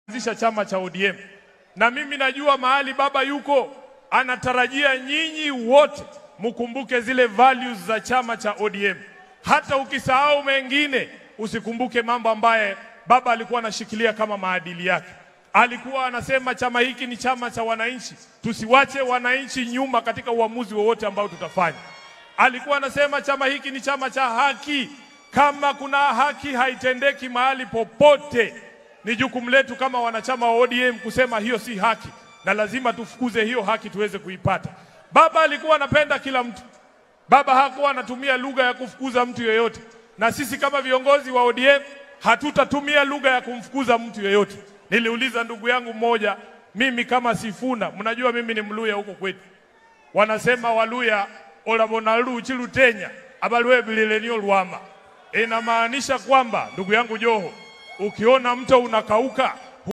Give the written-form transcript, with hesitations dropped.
kuanzisha chama cha ODM. Na mimi najua mahali baba yuko, anatarajia nyinyi wote mkumbuke zile values za chama cha ODM. Hata ukisahau mengine, usikumbuke mambo ambaye baba alikuwa anashikilia kama maadili yake. Alikuwa anasema chama hiki ni chama cha wananchi, tusiwache wananchi nyuma katika uamuzi wowote ambao tutafanya. Alikuwa anasema chama hiki ni chama cha haki, kama kuna haki haitendeki mahali popote, ni jukumu letu kama wanachama wa ODM kusema hiyo si haki, na lazima tufukuze hiyo haki tuweze kuipata. Baba alikuwa anapenda kila mtu. Baba hakuwa anatumia lugha ya kufukuza mtu yoyote. Na sisi kama viongozi wa ODM hatutatumia lugha ya kumfukuza mtu yoyote. Niliuliza ndugu yangu mmoja, mimi kama Sifuna, mnajua mimi ni Mluya huko kwetu. Wanasema Waluya olabonalu chilutenya abalwe bililenio luama. Inamaanisha kwamba ndugu yangu Joho, ukiona mto unakauka